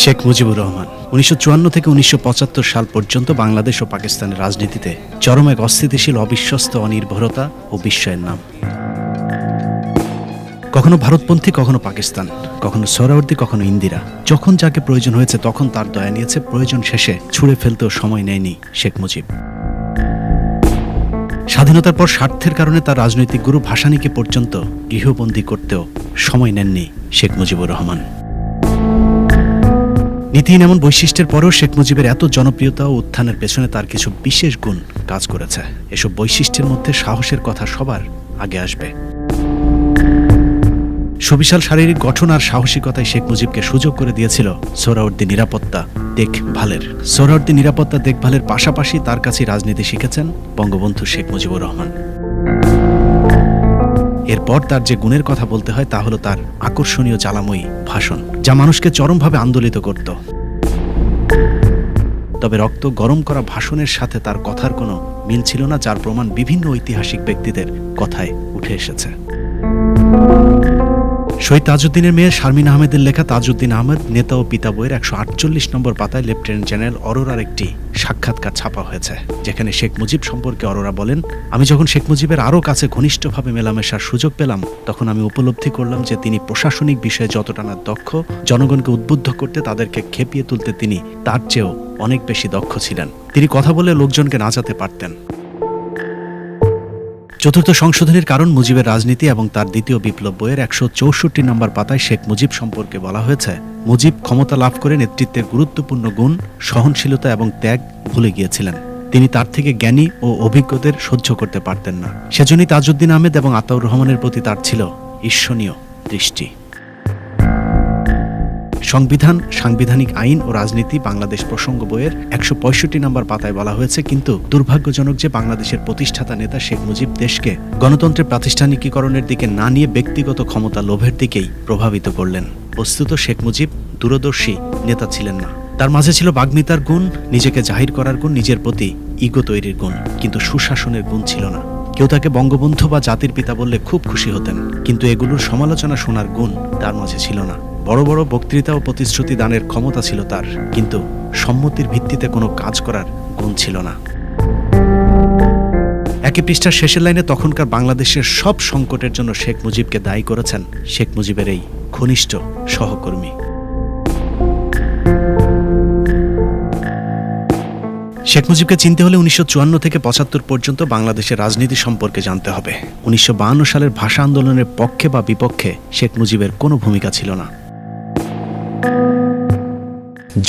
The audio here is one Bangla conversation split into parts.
শেখ মুজিবুর রহমান ১৯৫৪ থেকে ১৯৭৫ সাল পর্যন্ত বাংলাদেশ ও পাকিস্তানের রাজনীতিতে চরম এক অস্থিতিশীল, অবিশ্বস্ত, অনির্ভরতা ও বিস্ময়ের নাম। কখনো ভারতপন্থী, কখনো পাকিস্তান, কখনো সোহরাওয়ার্দী, কখনো ইন্দিরা। যখন যাকে প্রয়োজন হয়েছে তখন তার দয়া নিয়েছে, প্রয়োজন শেষে ছুঁড়ে ফেলতেও সময় নেয়নি শেখ মুজিব। স্বাধীনতার পর স্বার্থের কারণে তার রাজনৈতিক গুরু ভাসানীকে পর্যন্ত গৃহবন্দী করতেও সময় নেননি শেখ মুজিবুর রহমান। নীতিহীন এমন বৈশিষ্ট্যের পরেও শেখ মুজিবের এত জনপ্রিয়তা ও উত্থানের পেছনে তার কিছু বিশেষ গুণ কাজ করেছে। এসব বৈশিষ্ট্যের মধ্যে সাহসের কথা সবার আগে আসবে। সুবিশাল শারীরিক গঠন আর সাহসিকতায় শেখ মুজিবকে সুযোগ করে দিয়েছিল সোহরাওয়ার্দী নিরাপত্তা দেখভালের। সোহরাওয়ার্দী নিরাপত্তা দেখভালের পাশাপাশি তার কাছে রাজনীতি শিখেছেন বঙ্গবন্ধু শেখ মুজিবুর রহমান। এরপর তার যে গুণের কথা বলতে হয় তা হলো তার আকর্ষণীয় জ্বালাময়ী ভাষণ, যা মানুষকে চরমভাবে আন্দোলিত করত। তবে রক্ত গরম করা ভাষণের সাথে তার কথার কোনো মিল ছিল না, যার প্রমাণ বিভিন্ন ঐতিহাসিক ব্যক্তিদের কথায় উঠে এসেছে। শহীদ তাজউদ্দিনের মেয়ে শারমিন আহমেদের লেখা তাজউদ্দিন আহমেদ নেতা ও পিতা বইয়ের ১৪৮ নম্বর পাতায় লেফটেন্যান্ট জেনারেল অরোরার একটি সাক্ষাৎকার ছাপা হয়েছে, যেখানে শেখ মুজিব সম্পর্কে অরোরা বলেন, আমি যখন শেখ মুজিবের আরও কাছে ঘনিষ্ঠভাবে মেলামেশার সুযোগ পেলাম, তখন আমি উপলব্ধি করলাম যে তিনি প্রশাসনিক বিষয়ে যতটা না দক্ষ, জনগণকে উদ্বুদ্ধ করতে, তাদেরকে খেপিয়ে তুলতে তিনি তার চেয়েও অনেক বেশি দক্ষ ছিলেন। তিনি কথা বলে লোকজনকে নাচাতে পারতেন। চতুর্থ সংশোধনীর কারণ মুজিবের রাজনীতি এবং তার দ্বিতীয় বিপ্লব বইয়ের ১৬৪ নম্বর পাতায় শেখ মুজিব সম্পর্কে বলা হয়েছে, মুজিব ক্ষমতা লাভ করে নেতৃত্বের গুরুত্বপূর্ণ গুণ সহনশীলতা এবং ত্যাগ ভুলে গিয়েছিলেন। তিনি তার থেকে জ্ঞানী ও অভিজ্ঞদের সহ্য করতে পারতেন না। সেজন্যই তাজউদ্দিন আহমেদ এবং আতাউর রহমানের প্রতি তার ছিল ঈর্ষণীয় দৃষ্টি। সংবিধান, সাংবিধানিক আইন ও রাজনীতি বাংলাদেশ প্রসঙ্গ বইয়ের ১৬৫ নম্বর পাতায় বলা হয়েছে, কিন্তু দুর্ভাগ্যজনক যে বাংলাদেশের প্রতিষ্ঠাতা নেতা শেখ মুজিব দেশকে গণতন্ত্রের প্রাতিষ্ঠানিকীকরণের দিকে না নিয়ে ব্যক্তিগত ক্ষমতা লোভের দিকেই প্রভাবিত করলেন। বস্তুত শেখ মুজিব দূরদর্শী নেতা ছিলেন না। তার মাঝে ছিল বাগ্মিতার গুণ, নিজেকে জাহির করার গুণ, নিজের প্রতি ইগো তৈরির গুণ, কিন্তু সুশাসনের গুণ ছিল না। কেউ তাকে বঙ্গবন্ধু বা জাতির পিতা বললে খুব খুশি হতেন, কিন্তু এগুলোর সমালোচনা শোনার গুণ তার মাঝে ছিল না। বড় বড় বক্তৃতা ও প্রতিশ্রুতি দানের ক্ষমতা ছিল তার, কিন্তু সম্মতির ভিত্তিতে কোনো কাজ করার গুণ ছিল না। একই পৃষ্ঠার শেষের লাইনে তখনকার বাংলাদেশের সব সংকটের জন্য শেখ মুজিবকে দায়ী করেছেন শেখ মুজিবের এই ঘনিষ্ঠ সহকর্মী। শেখ মুজিবকে চিনতে হলে ১৯৫৪ থেকে ৭৫ পর্যন্ত বাংলাদেশের রাজনীতি সম্পর্কে জানতে হবে। ১৯৫২ সালের ভাষা আন্দোলনের পক্ষে বা বিপক্ষে শেখ মুজিবের কোনো ভূমিকা ছিল না।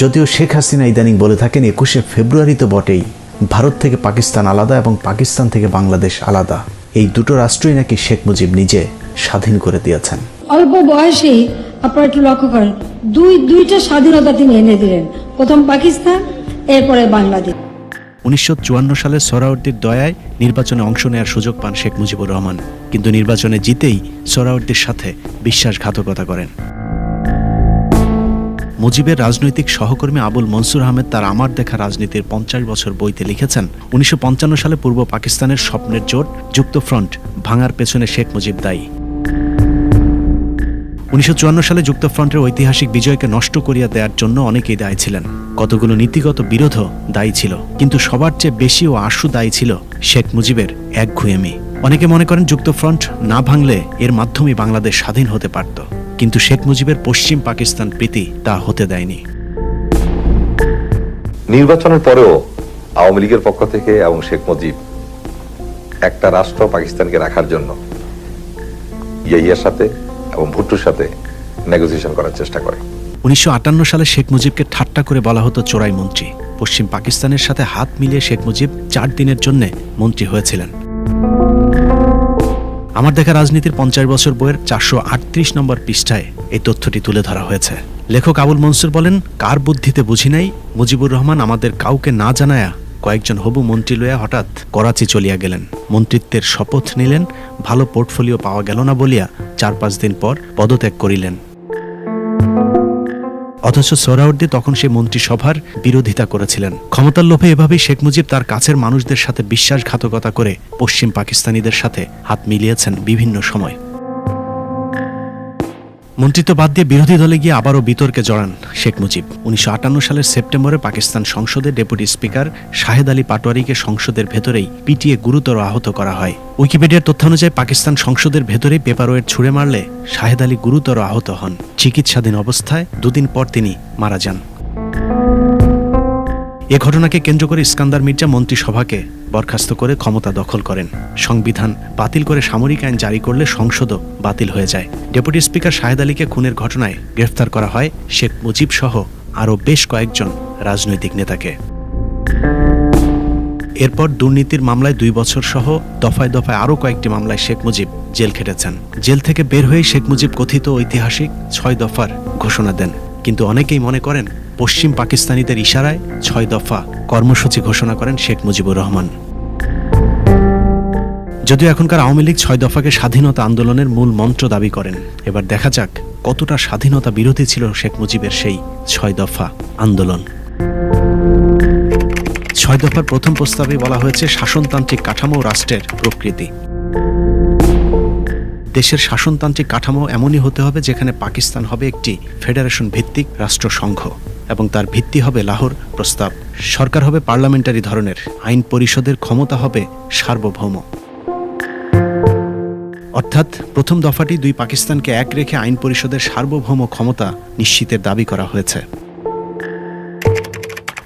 যদিও শেখ হাসিনা ইদানিং বলে থাকেন ২১শে ফেব্রুয়ারি তো বটেই, ভারত থেকে পাকিস্তান আলাদা এবং পাকিস্তান থেকে বাংলাদেশ আলাদা। এই দুটো রাষ্ট্রই নাকি শেখ মুজিব নিজে স্বাধীন করে দিয়েছেন। অল্প বয়সেই আপনারা একটু লক্ষ্য করেন, দুইটা স্বাধীনতা তিনি এনে দিলেন, প্রথম পাকিস্তান, এরপরে বাংলাদেশ। ১৯৫৪ সালে সোহরাওয়ার্দীর দয়ায় নির্বাচনে অংশ নেওয়ার সুযোগ পান শেখ মুজিবুর রহমান, কিন্তু নির্বাচনে জিতেই সোহরাওয়ার্দীর সাথে বিশ্বাসঘাতকতা করেন। মুজিবের রাজনৈতিক সহকর্মী আবুল মনসুর আহমেদ তার আমার দেখা রাজনীতির ৫০ বছর বইতে লিখেছেন, ১৯৫৫ সালে পূর্ব পাকিস্তানের স্বপ্নের জোট যুক্তফ্রন্ট ভাঙার পেছনে শেখ মুজিব দায়ী। ১৯৫৪ সালে যুক্তফ্রন্টের ঐতিহাসিক বিজয়কে নষ্ট করিয়া দেওয়ার জন্য অনেকেই দায়ী ছিলেন। কতগুলো নীতিগত বিরোধও দায়ী ছিল, কিন্তু সবার চেয়ে বেশি ও আশু দায়ী ছিল শেখ মুজিবের একগুঁয়েমি। অনেকে মনে করেন যুক্তফ্রন্ট না ভাঙলে এর মাধ্যমে বাংলাদেশ স্বাধীন হতে পারত, কিন্তু শেখ মুজিবের পশ্চিম পাকিস্তান প্রীতি তা হতে দেয়নি। নির্বাচনের পরেও আওয়ামী লীগের পক্ষ থেকে এবং শেখ মুজিব একটা রাষ্ট্র পাকিস্তানকে রাখার জন্য ইয়াহিয়ার সাথে এবং ভুট্টোর সাথে নেগোসিয়েশন করার চেষ্টা করে। ১৯৫৮ সালে শেখ মুজিবকে ঠাট্টা করে বলা হতো চোরাই মন্ত্রী। পশ্চিম পাকিস্তানের সাথে হাত মিলিয়ে শেখ মুজিব ৪ দিনের জন্য মন্ত্রী হয়েছিলেন। আমার দেখা রাজনীতির ৫০ বছর বইয়ের ৪৩৮ নম্বর পৃষ্ঠায় এই তথ্যটি তুলে ধরা হয়েছে। লেখক আবুল মনসুর বলেন, কার বুদ্ধিতে বুঝি নাই, মুজিবুর রহমান আমাদের কাউকে না জানায়া কয়েকজন হবু মন্ত্রী লইয়া হঠাৎ করাচি চলিয়া গেলেন। মন্ত্রিত্বের শপথ নিলেন, ভালো পোর্টফোলিও পাওয়া গেল না বলিয়া ৪-৫ দিন পর পদত্যাগ করিলেন। অথচ সোহরাওয়ার্দী তখন সেই মন্ত্রিসভার বিরোধিতা করেছিলেন। ক্ষমতার লোভে এভাবেই শেখ মুজিব তার কাছের মানুষদের সাথে বিশ্বাসঘাতকতা করে পশ্চিম পাকিস্তানিদের সাথে হাত মিলিয়েছেন বিভিন্ন সময়। মন্ত্রিত্ব বাদ দিয়ে বিরোধী দলে গিয়ে আবারও বিতর্কে জড়ান শেখ মুজিব। 1958 সালের সেপ্টেম্বরে পাকিস্তান সংসদে ডেপুটি স্পিকার শাহেদ আলী পাটোয়ারিকে সংসদের ভেতরেই পিটিয়ে গুরুতর আহত করা হয়। উইকিপিডিয়ার তথ্য অনুযায়ী পাকিস্তান সংসদের ভেতরেই পেপারওয়েট ছুঁড়ে মারলে শাহেদ আলী গুরুতর আহত হন। চিকিৎসাধীন অবস্থায় 2 দিন পর তিনি মারা যান। এ ঘটনাকে কেন্দ্র করে ইস্কান্দার মির্জা মন্ত্রিসভাকে বরখাস্ত করে ক্ষমতা দখল করেন। সংবিধান বাতিল করে সামরিক আইন জারি করলে সংসদও বাতিল হয়ে যায়। ডেপুটি স্পিকার শাহেদ আলীকে খুনের ঘটনায় গ্রেফতার করা হয় শেখ মুজিব সহ আরও বেশ কয়েকজন রাজনৈতিক নেতাকে। এরপর দুর্নীতির মামলায় 2 বছর সহ দফায় দফায় আরও কয়েকটি মামলায় শেখ মুজিব জেল খেটেছেন। জেল থেকে বের হয়ে শেখ মুজিব কথিত ঐতিহাসিক 6 দফার ঘোষণা দেন। কিন্তু অনেকেই মনে করেন পশ্চিম পাকিস্তানিদের ইশারায় 6 দফা কর্মসূচি ঘোষণা করেন শেখ মুজিবুর রহমান। যদিও এখনকার আওয়ামী লীগ 6 দফাকে স্বাধীনতা আন্দোলনের মূল মন্ত্র দাবি করেন। এবার দেখা যাক কতটা স্বাধীনতা বিরোধী ছিল শেখ মুজিবের সেই 6 দফা আন্দোলন। 6 দফার প্রথম প্রস্তাবে বলা হয়েছে শাসনতান্ত্রিক কাঠামো ও রাষ্ট্রের প্রকৃতি। দেশের শাসনতান্ত্রিক কাঠামো এমনই হতে হবে যেখানে পাকিস্তান হবে একটি ফেডারেশন ভিত্তিক রাষ্ট্রসংঘ এবং তার ভিত্তি হবে লাহোর প্রস্তাব। সরকার হবে পার্লামেন্টারি ধরনের, আইন পরিষদের ক্ষমতা হবে সার্বভৌম। অর্থাৎ প্রথম দফাটি 2 পাকিস্তানকে এক রেখে আইন পরিষদের সার্বভৌম ক্ষমতা নিশ্চিতের দাবি করা হয়েছে।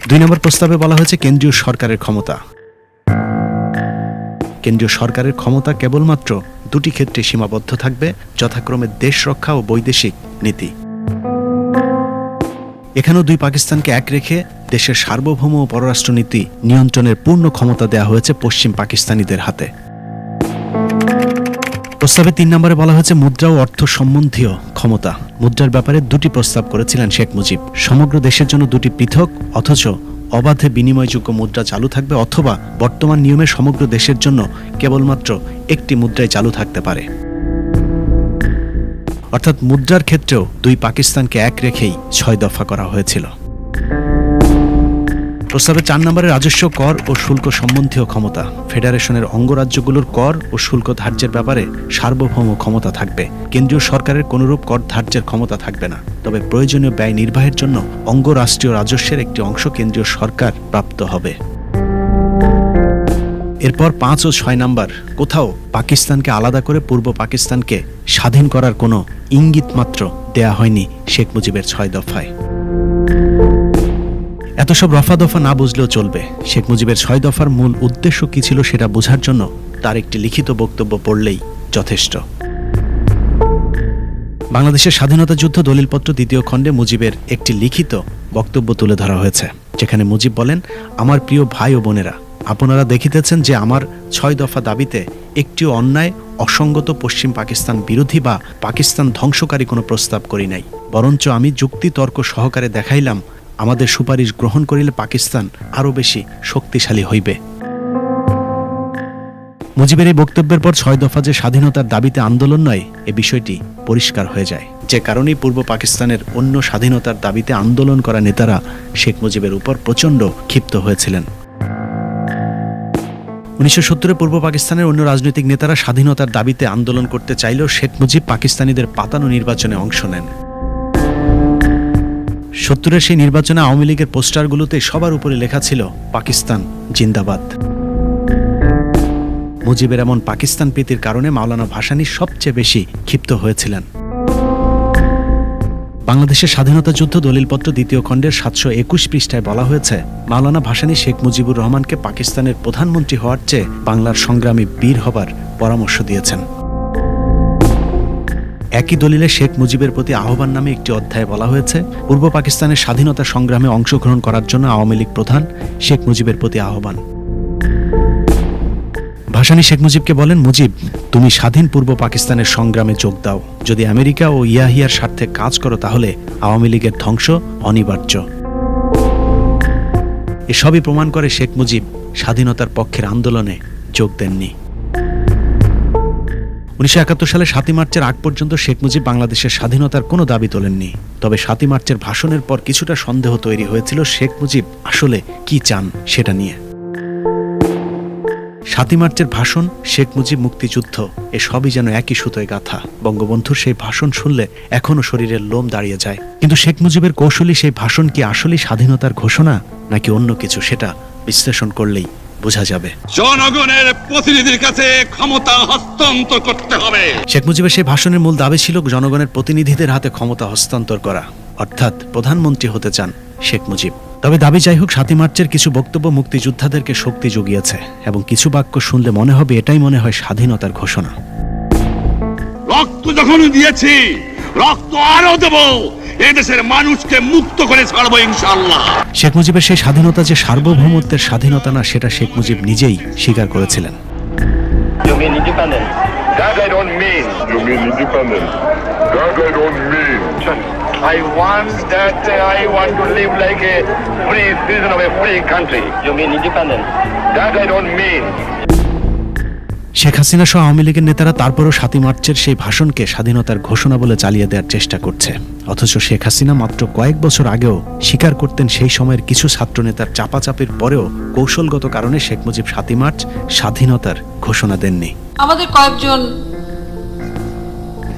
2 নম্বর প্রস্তাবে বলা হয়েছে কেন্দ্রীয় সরকারের ক্ষমতা। কেন্দ্রীয় সরকারের ক্ষমতা কেবলমাত্র 2টি ক্ষেত্রে সীমাবদ্ধ থাকবে, যথাক্রমে দেশ রক্ষা ও বৈদেশিক নীতি। এখানেও 2 পাকিস্তানকে এক রেখে দেশের সার্বভৌম ও পররাষ্ট্রনীতি নিয়ন্ত্রণের পূর্ণ ক্ষমতা দেওয়া হয়েছে পশ্চিম পাকিস্তানিদের হাতে। প্রস্তাবে 3 নম্বরে বলা হয়েছে মুদ্রা ও অর্থ সম্বন্ধীয় ক্ষমতা। মুদ্রার ব্যাপারে 2টি প্রস্তাব করেছিলেন শেখ মুজিব। সমগ্র দেশের জন্য 2টি পৃথক অথচ অবাধে বিনিময়যোগ্য মুদ্রা চালু থাকবে, অথবা বর্তমান নিয়মে সমগ্র দেশের জন্য কেবলমাত্র একটি মুদ্রাই চালু থাকতে পারে। অর্থাৎ মুদ্রার ক্ষেত্রেও 2 পাকিস্তানকে এক রেখেই 6 দফা করা হয়েছিল। প্রস্তাবে 4 নম্বরে রাজস্ব, কর ও শুল্ক সম্বন্ধীয় ক্ষমতা। ফেডারেশনের অঙ্গরাজ্যগুলোর কর ও শুল্ক ধার্যের ব্যাপারে সার্বভৌম ক্ষমতা থাকবে। কেন্দ্রীয় সরকারের কোনরূপ কর ধার্যের ক্ষমতা থাকবে না, তবে প্রয়োজনীয় ব্যয় নির্বাহের জন্য অঙ্গরাষ্ট্রীয় রাজস্বের একটি অংশ কেন্দ্রীয় সরকার প্রাপ্ত হবে। এরপর 5 ও 6 নম্বর, কোথাও পাকিস্তানকে আলাদা করে পূর্ব পাকিস্তানকে স্বাধীন করার কোনো ইঙ্গিত মাত্র দেয়া হয়নি শেখ মুজিবের 6 দফায়। এত সব রফা দফা না বুঝলেও চলবে। শেখ মুজিবের 6 দফার মূল উদ্দেশ্য কি ছিল সেটা বোঝার জন্য তার একটি লিখিত বক্তব্য পড়লেই যথেষ্ট। বাংলাদেশের স্বাধীনতা যুদ্ধ দলিলপত্র 2য় খণ্ডে মুজিবের একটি লিখিত বক্তব্য তুলে ধরা হয়েছে, যেখানে মুজিব বলেন, আমার প্রিয় ভাই ও বোনেরা, আপনারা দেখিতেছেন যে আমার 6 দফা দাবিতে একটিও অন্যায়, অসঙ্গত, পশ্চিম পাকিস্তান বিরোধী বা পাকিস্তান ধ্বংসকারী কোনো প্রস্তাব করি নাই। বরঞ্চ আমি যুক্তি তর্ক সহকারে দেখাইলাম আমাদের সুপারিশ গ্রহণ করিলে পাকিস্তান আরও বেশি শক্তিশালী হইবে। মুজিবের এই বক্তব্যের পর 6 দফা যে স্বাধীনতার দাবিতে আন্দোলন নয়, এ বিষয়টি পরিষ্কার হয়ে যায়। যে কারণেই পূর্ব পাকিস্তানের অন্য স্বাধীনতার দাবিতে আন্দোলন করা নেতারা শেখ মুজিবের উপর প্রচণ্ড ক্ষিপ্ত হয়েছিলেন। 1970-এ পূর্ব পাকিস্তানের অন্য রাজনৈতিক নেতারা স্বাধীনতার দাবিতে আন্দোলন করতে চাইলেও শেখ মুজিব পাকিস্তানিদের পাতানো নির্বাচনে অংশ নেন। 70-এর সেই নির্বাচনে আওয়ামী লীগের পোস্টারগুলোতে সবার উপরে লেখা ছিল পাকিস্তান জিন্দাবাদ। মুজিবের এমন পাকিস্তান প্রীতির কারণে মাওলানা ভাসানী সবচেয়ে বেশি ক্ষিপ্ত হয়েছিলেন। বাংলাদেশের স্বাধীনতা যুদ্ধ দলিলপত্র 2য় খণ্ডের 721 পৃষ্ঠায় বলা হয়েছে, মাওলানা ভাসানী শেখ মুজিবুর রহমানকে পাকিস্তানের প্রধানমন্ত্রী হওয়ার চেয়ে বাংলার সংগ্রামী বীর হবার পরামর্শ দিয়েছেন। একই দলিলে শেখ মুজিবের প্রতি আহ্বান নামে একটি অধ্যায়ে বলা হয়েছে, পূর্ব পাকিস্তানের স্বাধীনতা সংগ্রামে অংশগ্রহণ করার জন্য আওয়ামী লীগ প্রধান শেখ মুজিবের প্রতি আহ্বান। ভাসানী শেখ মুজিবকে বলেন, মুজিব, তুমি স্বাধীন পূর্ব পাকিস্তানের সংগ্রামে যোগ দাও। যদি আমেরিকা ও ইয়াহিয়ার স্বার্থে কাজ করো তাহলে আওয়ামী লীগের ধ্বংস অনিবার্য। এসবই প্রমাণ করে শেখ মুজিব স্বাধীনতার পক্ষের আন্দোলনে যোগ দেননি। 1971 সালে 7ই মার্চের আগ পর্যন্ত শেখ মুজিব বাংলাদেশের স্বাধীনতার কোনো দাবি তোলেননি। তবে 7ই মার্চের ভাষণের পর কিছুটা সন্দেহ তৈরি হয়েছিল শেখ মুজিব আসলে কি চান সেটা নিয়ে। 7 মার্চের ভাষণ, শেখ মুজিব, মুক্তিযুদ্ধ, এ সবই যেন একই সুতোয় গাঁথা। বঙ্গবন্ধুর সেই ভাষণ শুনলে এখনো শরীরের লোম দাঁড়িয়ে যায়। কিন্তু শেখ মুজিবের কৌশলী সেই ভাষণ কি আসলেই স্বাধীনতার ঘোষণা নাকি অন্য কিছু, সেটা বিশ্লেষণ করলেই বোঝা যাবে। জনগণের প্রতিনিধির কাছে ক্ষমতা হস্তান্তর করতে হবে। শেখ মুজিবের সেই ভাষণের মূল দাবি ছিল জনগণের প্রতিনিধিদের হাতে ক্ষমতা হস্তান্তর করা, অর্থাৎ প্রধানমন্ত্রী হতে চান শেখ মুজিব। তবে দাবি যাই হোক, 7 মার্চের কিছু বক্তব্য মুক্তিযোদ্ধাদেরকে শক্তি জুগিয়েছে এবং কিছু বাক্য শুনলে মনে হবে এটাই মনে হয় স্বাধীনতার ঘোষণা। রক্ত যখন দিয়েছি, রক্ত আরো দেব, এদেশের মানুষকে মুক্ত করে ছাড়বো ইনশাআল্লাহ। শেখ মুজিবের সেই স্বাধীনতা যে সার্বভৌমত্বের স্বাধীনতা না, সেটা শেখ মুজিব নিজেই স্বীকার করেছিলেন। You mean independence? That I don't mean. You mean independent? That I don't mean. I want to live like a free citizen of a free country. You mean independence? That I don't mean. Sheikh Hasina সহ আওয়ামী লীগের নেতারা তারপরও 7 মার্চের সেই ভাষণকে স্বাধীনতার ঘোষণা বলে চালিয়ে দেওয়ার চেষ্টা করছে। অথচ শেখ হাসিনা মাত্র কয়েক বছর আগেও স্বীকার করতেন সেই সময়ের কিছু ছাত্র নেতার চাপাচাপির পরেও কৌশলগত কারণে শেখ মুজিব 7 মার্চ স্বাধীনতার ঘোষণা দেননি। আমাদের কয়েকজন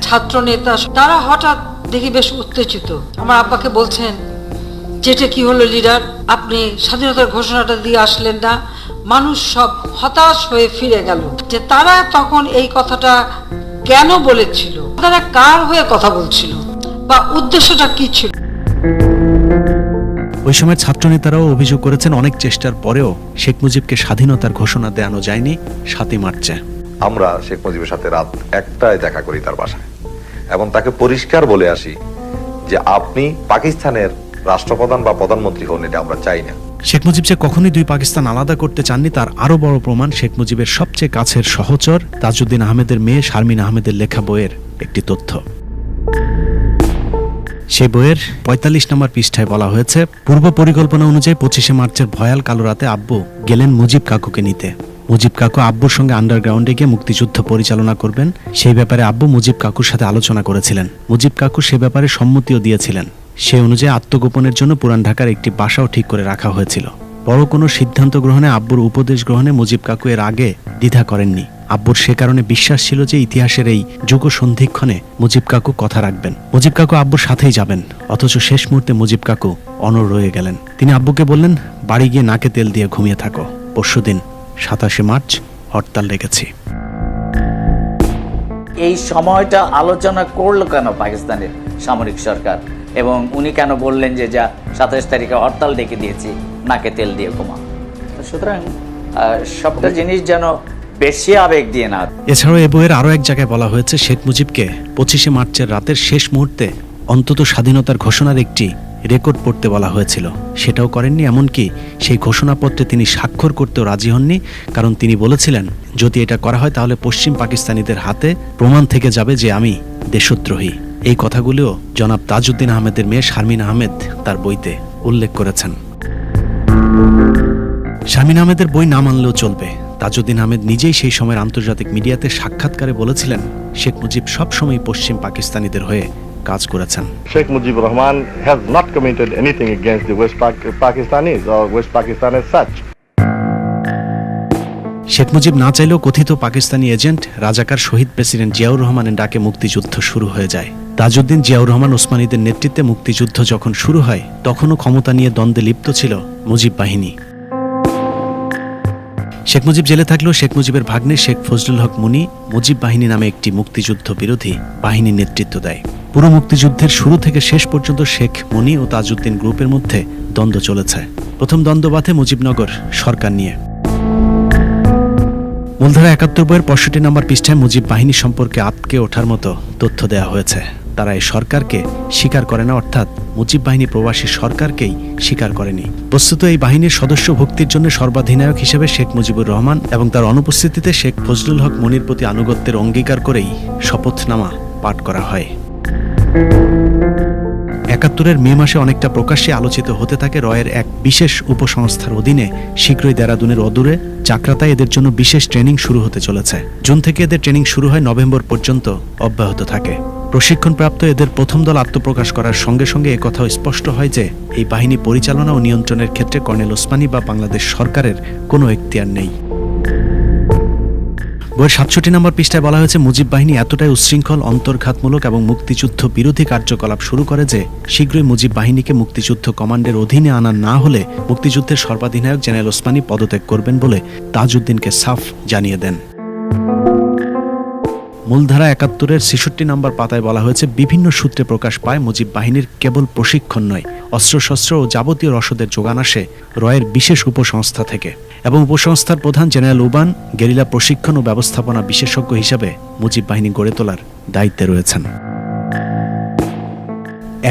ছাত্র নেতা তারা হঠাৎ দেখি বেশ উত্তেজিত। আমার আব্বাকে বলছেন, যেটা কি হলো লিডার, আপনি স্বাধীনতার ঘোষণাটা দিয়ে আসলেন না। মানুষ সব হতাশ হয়ে ফিরে গেল যে তারা তখন এই কথাটা কেন বলেছিল, তারা কার হয়ে কথা বলছিল বা উদ্দেশ্যটা কি ছিল। ওই সময় ছাত্র নেতারাও অভিযোগ করেছেন অনেক চেষ্টার পরেও শেখ মুজিবকে স্বাধীনতার ঘোষণা দেওয়ানো যায়নি 7 মার্চে। আমরা শেখ মুজিবের সাথে রাত 1টায় দেখা করি তার বাসায় এবং তাকে পরিষ্কার বলে আসি যে আপনি পাকিস্তানের রাষ্ট্রপ্রধান বা প্রধানমন্ত্রী হন, এটা আমরা চাই না। শেখ মুজিব যে কখনোই 2 পাকিস্তান আলাদা করতে চাননি তার আরো বড় প্রমাণ শেখ মুজিবের সবচেয়ে কাছের সহচর তাজউদ্দিন আহমেদের মেয়ে শারমিন আহমেদের লেখা বইয়ের একটি তথ্য। সেই বইয়ের 45 নম্বর পৃষ্ঠায় বলা হয়েছে, পূর্ব পরিকল্পনা অনুযায়ী 25 মার্চের ভয়াল কালো রাতে আব্বু গেলেন মুজিব কাকুকে নিতে। মুজিব কাকু আব্বুর সঙ্গে আন্ডারগ্রাউন্ডে গিয়ে মুক্তিযুদ্ধ পরিচালনা করবেন, সেই ব্যাপারে আব্বু মুজিব কাকুর সাথে আলোচনা করেছিলেন। মুজিব কাকু সে ব্যাপারে সম্মতিও দিয়েছিলেন। সে অনুযায়ী আত্মগোপনের জন্য পুরান ঢাকার একটি বাসাও ঠিক করে রাখা হয়েছিল। বড় কোনো সিদ্ধান্ত গ্রহণে, আব্বুর উপদেশ গ্রহণে মুজিব কাকু এর আগে দ্বিধা করেননি। আব্বুর সে কারণে বিশ্বাস ছিল যে ইতিহাসের এই যুগ সন্ধিক্ষণে মুজিব কাকু কথা রাখবেন। মুজিব কাকু আব্বুর সাথেই যাবেন। অথচ শেষ মুহূর্তে মুজিব কাকু অনড় রয়ে গেলেন। তিনি আব্বুকে বললেন, বাড়ি গিয়ে নাকে তেল দিয়ে ঘুমিয়ে থাকো, পরশুদিন 27 মার্চ হরতাল রেখেছি। এই সময়টা আলোচনা করলো কেন পাকিস্তানের সামরিক সরকার, এবং উনি কেন বললেন যে যা 27 তারিখে হরতাল ডেকে দিয়েছি, নাকে তেল দিয়ে ঘুমা। সুতরাং সবটা জিনিস যেন বেশি আবেগ দিয়ে না। এছাড়াও এ বইয়ের আরো এক জায়গায় বলা হয়েছে শেখ মুজিবকে 25 মার্চের রাতের শেষ মুহূর্তে অন্তত স্বাধীনতার ঘোষণার একটি রেকর্ড পড়তে বলা হয়েছিল, সেটাও করেননি। এমনকি সেই ঘোষণাপত্রে তিনি স্বাক্ষর করতেও রাজি হননি, কারণ তিনি বলেছিলেন যদি এটা করা হয় তাহলে পশ্চিম পাকিস্তানিদের হাতে প্রমাণ থেকে যাবে যে আমি দেশদ্রোহী। এই কথাগুলিও জনাব তাজউদ্দিন আহমেদের মেয়ে শারমিন আহমেদ তার বইতে উল্লেখ করেছেন। শারমিন আহমেদের বই না মানলেও চলবে। তাজউদ্দিন আহমেদ নিজেই সেই সময়ের আন্তর্জাতিক মিডিয়াতে সাক্ষাৎকারে বলেছিলেন শেখ মুজিব সবসময় পশ্চিম পাকিস্তানিদের হয়ে কাজ করেছেন। Sheikh Mujibur Rahman has not committed anything against the West Pakistanis or West Pakistan as such. Sheikh Mujib না চাইলেও কথিত পাকিস্তানি এজেন্ট রাজাকার শহীদ প্রেসিডেন্ট জিয়াউর রহমানের ডাকে মুক্তিযুদ্ধ শুরু হয়ে যায়। তাজউদ্দিন, জিয়াউর রহমান, ওসমানীদের নেতৃত্বে মুক্তিযুদ্ধ যখন শুরু হয় তখনও ক্ষমতা নিয়ে দ্বন্দ্বে লিপ্ত ছিল মুজিব বাহিনী। শেখ মুজিব জেলে থাকলেও শেখ মুজিবের ভাগ্নে শেখ ফজলুল হক মুনি মুজিব বাহিনী নামে একটি মুক্তিযুদ্ধ বিরোধী বাহিনীর নেতৃত্ব দেয়। পুরো মুক্তিযুদ্ধের শুরু থেকে শেষ পর্যন্ত শেখ মুনি ও তাজউদ্দিন গ্রুপের মধ্যে দ্বন্দ্ব চলেছে। প্রথম দ্বন্দ্ব বাধে মুজিবনগর সরকার নিয়ে। মূলধারা 71 বইয়ের 65 নম্বর পৃষ্ঠায় মুজিব বাহিনী সম্পর্কে আটকে ওঠার মতো তথ্য দেওয়া হয়েছে। তারা এই সরকারকে স্বীকার করে না, অর্থাৎ মুজিব বাহিনী প্রবাসী সরকারকেই স্বীকার করেনি। বস্তুত এই বাহিনীর সদস্য ভুক্তির জন্য সর্বাধিনায়ক হিসেবে শেখ মুজিবুর রহমান এবং তার অনুপস্থিতিতে শেখ ফজলুল হক মুনির প্রতি আনুগত্যের অঙ্গীকার করেই শপথনামা পাঠ করা হয়। 71-এর মে মাসে অনেকটা প্রকাশ্যে আলোচিত হতে থাকে রয়ের এক বিশেষ উপসংস্থার অধীনে শীঘ্রই দেরাদুনের অদূরে চাকরাতায় এদের জন্য বিশেষ ট্রেনিং শুরু হতে চলেছে। জুন থেকে এদের ট্রেনিং শুরু হয়, নভেম্বর পর্যন্ত অব্যাহত থাকে। প্রশিক্ষণপ্রাপ্ত এদের প্রথম দল আত্মপ্রকাশ করার সঙ্গে সঙ্গে একথাও স্পষ্ট হয় যে এই বাহিনী পরিচালনা ও নিয়ন্ত্রণের ক্ষেত্রে কর্নেল ওসমানী বা বাংলাদেশ সরকারের কোনো এখতিয়ার নেই। বইয়ের ৬৭ নম্বর পৃষ্ঠায় বলা হয়েছে, মুজিব বাহিনী এতটাই উচ্ছৃঙ্খল, অন্তর্ঘাতমূলক এবং মুক্তিযুদ্ধ বিরোধী কার্যকলাপ শুরু করে যে শীঘ্রই মুজিব বাহিনীকে মুক্তিযুদ্ধ কমান্ডের অধীনে আনা না হলে মুক্তিযুদ্ধের সর্বাধিনায়ক জেনারেল ওসমানী পদত্যাগ করবেন বলে তাজউদ্দিনকে সাফ জানিয়ে দেন। মূলধারা ৭১-এর ৬৬ নম্বর পাতায় বলা হয়েছে, বিভিন্ন সূত্রে প্রকাশ পায় মুজিব বাহিনীর কেবল প্রশিক্ষণ নয়, অস্ত্রশস্ত্র ও যাবতীয় রসদের যোগান আসে রয়ের বিশেষ উপসংস্থা থেকে এবং উপসংস্থার প্রধান জেনারেল উবান গেরিলা প্রশিক্ষণ ও ব্যবস্থাপনা বিশেষজ্ঞ হিসাবে মুজিব বাহিনী গড়ে তোলার দায়িত্বে রয়েছেন।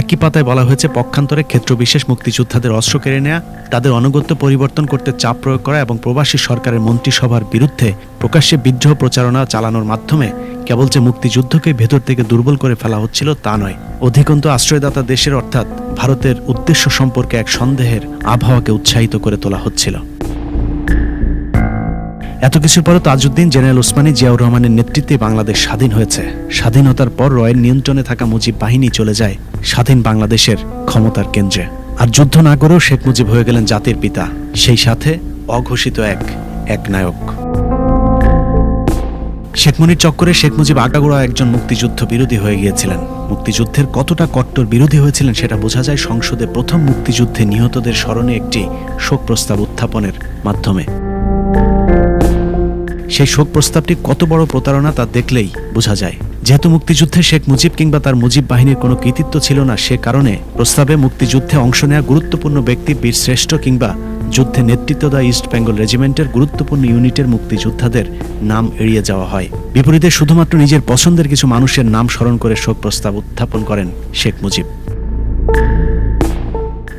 একই পাতায় বলা হয়েছে, পক্ষান্তরে ক্ষেত্রবিশেষ মুক্তিযোদ্ধাদের অস্ত্র কেড়ে নেয়া, তাদের অনুগত্য পরিবর্তন করতে চাপ প্রয়োগ করা এবং প্রবাসী সরকারের মন্ত্রিসভার বিরুদ্ধে প্রকাশ্যে বিদ্রোহ প্রচারণা চালানোর মাধ্যমে কেবল যে মুক্তিযুদ্ধকে ভেতর থেকে দুর্বল করে ফেলা হচ্ছিল তা নয়, অধিকন্তু আশ্রয়দাতা দেশের অর্থাৎ ভারতের উদ্দেশ্য সম্পর্কে এক সন্দেহের আবহাওয়াকে উৎসাহিত করে তোলা হচ্ছিল। এত কিছুর পরও তাজউদ্দিন, জেনারেল ওসমানী, জিয়াউর রহমানের নেতৃত্বে বাংলাদেশ স্বাধীন হয়েছে। স্বাধীনতার পর রয়ের নিয়ন্ত্রণে থাকা মুজিব বাহিনী চলে যায় স্বাধীন বাংলাদেশের ক্ষমতার কেন্দ্রে। আর যুদ্ধ না করেও শেখ মুজিব হয়ে গেলেন জাতির পিতা, সেই সাথে অঘোষিত এক নায়ক। শেখ মুজিবের চক্করে শেখ মুজিব আগাগোড়া একজন মুক্তিযুদ্ধ বিরোধী হয়ে গিয়েছিলেন। মুক্তিযুদ্ধের কতটা কট্টর বিরোধী হয়েছিলেন সেটা বোঝা যায় সংসদে প্রথম মুক্তিযুদ্ধে নিহতদের স্মরণে একটি শোক প্রস্তাব উত্থাপনের মাধ্যমে। সেই শোক প্রস্তাবটি কত বড় প্রতারণা তা দেখলেই বোঝা যায়। যেহেতু মুক্তিযুদ্ধে শেখ মুজিব কিংবা তার মুজিব বাহিনীর কোনো কৃতিত্ব ছিল না, সে কারণে প্রস্তাবে মুক্তিযুদ্ধে অংশ নেওয়া গুরুত্বপূর্ণ ব্যক্তি, বীর শ্রেষ্ঠ কিংবা যুদ্ধে নেতৃত্ব দেওয়া ইস্ট বেঙ্গল রেজিমেন্টের গুরুত্বপূর্ণ ইউনিটের মুক্তিযোদ্ধাদের নাম এড়িয়ে যাওয়া হয়। বিপরীতে শুধুমাত্র নিজের পছন্দের কিছু মানুষের নাম স্মরণ করে শোক প্রস্তাব উত্থাপন করেন শেখ মুজিব।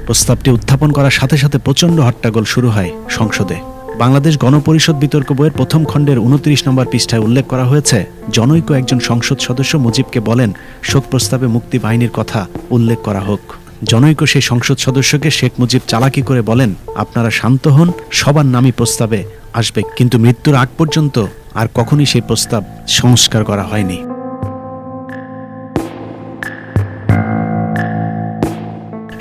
প্রস্তাবটি উত্থাপন করার সাথে সাথে প্রচণ্ড হট্টগোল শুরু হয় সংসদে। বাংলাদেশ গণপরিষদ বিতর্ক বইয়ের প্রথম খণ্ডের ২৯ নম্বর পৃষ্ঠায় উল্লেখ করা হয়েছে, জনৈক একজন সংসদ সদস্য মুজিবকে বলেন শোক প্রস্তাবে মুক্তি বাহিনীর কথা উল্লেখ করা হোক। জনৈক সেই সংসদ সদস্যকে শেখ মুজিব চালাকি করে বলেন, আপনারা শান্ত হন, সবার নামই প্রস্তাবে আসবে। কিন্তু মৃত্যুর আগ পর্যন্ত আর কখনই সেই প্রস্তাব সংস্কার করা হয়নি।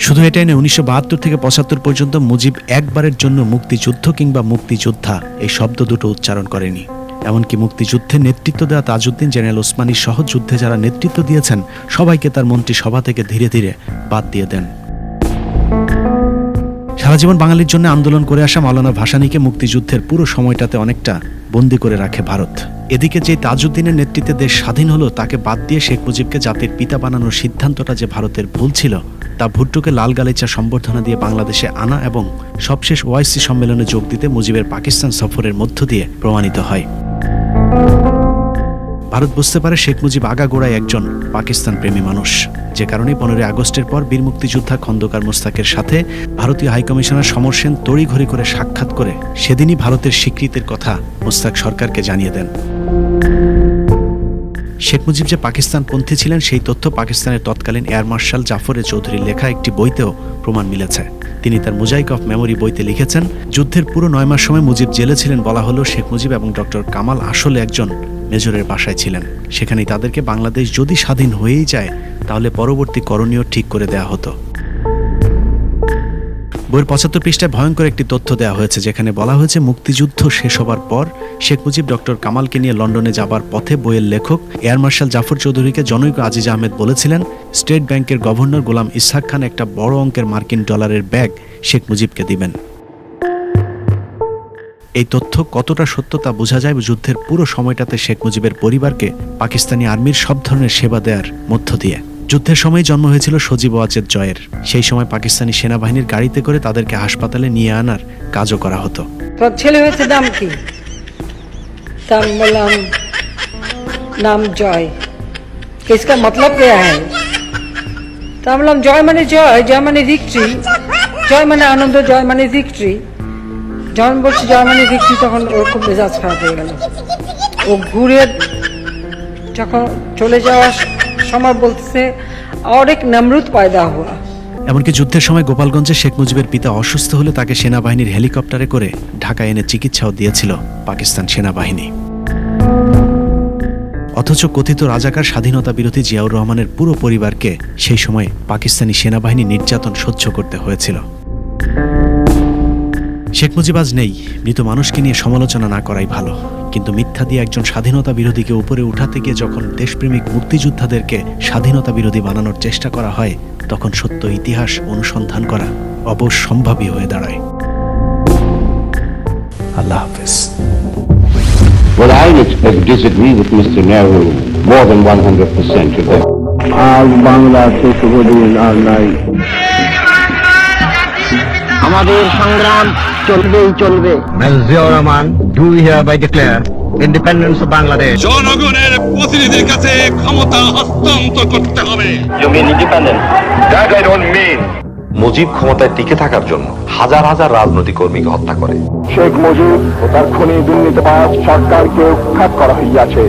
শুধু এটাই নয়, ১৯৭২ থেকে ৭৫ পর্যন্ত মুজিব একবারের জন্য মুক্তিযুদ্ধ কিংবা মুক্তিযোদ্ধা এই শব্দ দুটো উচ্চারণ করেনি। এমনকি মুক্তিযুদ্ধে নেতৃত্ব দেওয়া তাজউদ্দিন, জেনারেল ওসমানী সহ যুদ্ধে যারা নেতৃত্ব দিয়েছেন সবাইকে তার মন্ত্রিসভা থেকে ধীরে ধীরে বাদ দিয়ে দেন। সারা জীবন বাঙালির জন্য আন্দোলন করে আসা মাওলানা ভাসানীকে মুক্তিযুদ্ধের পুরো সময়টাতে অনেকটা বন্দী করে রাখে ভারত। এদিকে যে তাজউদ্দিনের নেতৃত্বে দেশ স্বাধীন হলো, তাকে বাদ দিয়ে শেখ মুজিবকে জাতির পিতা বানানোর সিদ্ধান্তটা যে ভারতের ভুল ছিল তা ভুট্টোকে লাল গালিচা সম্বর্ধনা দিয়ে বাংলাদেশে আনা এবং সবশেষ ওআইসি সম্মেলনে যোগ দিতে মুজিবের পাকিস্তান সফরের মধ্য দিয়ে প্রমাণিত হয়। ভারত বুঝতে পারে শেখ মুজিব আগাগোড়ায় একজন পাকিস্তান প্রেমী মানুষ, যে কারণে ১৫ই আগস্টের পর বীর মুক্তিযোদ্ধা খন্দকার মোস্তাকের সাথে ভারতীয় হাইকমিশনার সমর সেন তড়িঘড়ি করে সাক্ষাৎ করে সেদিনই ভারতের স্বীকৃতির কথা মোস্তাক সরকারকে জানিয়ে দেন। শেখ মুজিব যে পাকিস্তানপন্থী ছিলেন সেই তথ্য পাকিস্তানের তৎকালীন এয়ার মার্শাল জাফরে চৌধুরীর লেখা একটি বইতেও প্রমাণ মিলেছে। তিনি তার মোজাইক অফ মেমোরি বইতে লিখেছেন, যুদ্ধের পুরো ৯ মাস সময় মুজিব জেলে ছিলেন বলা হলো শেখ মুজিব এবং ডক্টর কামাল আসলে একজন মেজরের বাসায় ছিলেন। সেখানেই তাদেরকে বাংলাদেশ যদি স্বাধীন হয়েই যায় তাহলে পরবর্তী করণীয় ঠিক করে দেওয়া হতো। বইয়ের ৭৫ পৃষ্ঠায় ভয়ঙ্কর একটি তথ্য দেওয়া হয়েছে, যেখানে বলা হয়েছে মুক্তিযুদ্ধ শেষ হবার পর শেখ মুজিব ডক্টর কামালকে নিয়ে লন্ডনে যাবার পথে বইয়ের লেখক এয়ার মার্শাল জাফর চৌধুরীকে জনৈক আজিজ আহমেদ বলেছিলেন স্টেট ব্যাংকের গভর্নর গোলাম ইসহাক খান একটা বড় অঙ্কের মার্কিন ডলারের ব্যাগ শেখ মুজিবকে দিবেন। এই তথ্য কতটা সত্য তা বোঝা যায় যুদ্ধের পুরো সময়টাতে শেখ মুজিবের পরিবারকে পাকিস্তানি আর্মির সব ধরনের সেবা দেওয়ার মধ্য দিয়ে। যুদ্ধের সময় জন্ম হয়েছিল সজীব ওয়াজেদ জয়ের। সেই সময় পাকিস্তানি সেনাবাহিনীর গাড়িতে করে তাদেরকে হাসপাতালে নিয়ে আনার কাজও করা হতো। তোর ছেলে হয়েছে নাম কি? তার বললাম নাম জয়। इसका मतलब क्या है? তা বললাম জয় মানে জয়, জয় মানে ভিক্টরি, জয় মানে আনন্দ, জয় মানে ভিক্টরি। যখন বলছি জয় মানে ভিক্টরি তখন ওর খুব মেজাজ খারাপ হয়ে গেল। ও ঘুরে যখন চলে যাওয়ার সময় বলতেছে और एक नमरूद पैदा हुआ। এমনকি যুদ্ধের সময় গোপালগঞ্জে শেখ মুজিবের পিতা অসুস্থ হলে তাকে সেনাবাহিনীর হেলিকপ্টারে করে ঢাকায় এনে চিকিৎসাও দিয়েছিল পাকিস্তান সেনাবাহিনী। অথচ কথিত রাজাকার স্বাধীনতা বিরোধী জিয়াউর রহমানের পুরো পরিবারকে সেই সময় পাকিস্তানি সেনাবাহিনী নির্যাতন সহ্য করতে হয়েছিল। শেখ মুজিব আজ নেই, মৃত মানুষকে নিয়ে সমালোচনা না করাই ভালো। কিন্তু মিথ্যা দিয়ে একজন স্বাধীনতা বিরোধীকে উপরে উঠাতে গিয়ে যখন দেশপ্রেমিক মুক্তিযোদ্ধাদেরকে স্বাধীনতা বিরোধী বানানোর চেষ্টা করা হয়, তখন সত্য ইতিহাস অনুসন্ধান করা অবশ্যম্ভাবী হয়ে দাঁড়ায়। আল্লাহ হাফেজ। Well, I disagree with Mr. Nehru more than 100% today. আজ বাংলা থেকে বদিন আর নাই। আমাদের সংগ্রাম চলবেই চলবে। Ziaur Rahman do hereby declare independence of Bangladesh. জনগণের প্রতিনিধির কাছে ক্ষমতা হস্তান্তর করতে হবে। You mean independence? That I don't mean. Mujib ক্ষমতায় টিকে থাকার জন্য হাজার হাজার রাজনৈতিক কর্মীকে হত্যা করে। শেখ মুজিব ও তার খুনি দুর্নীতিবাজ সরকারকে উৎখাত করা হইয়াছে।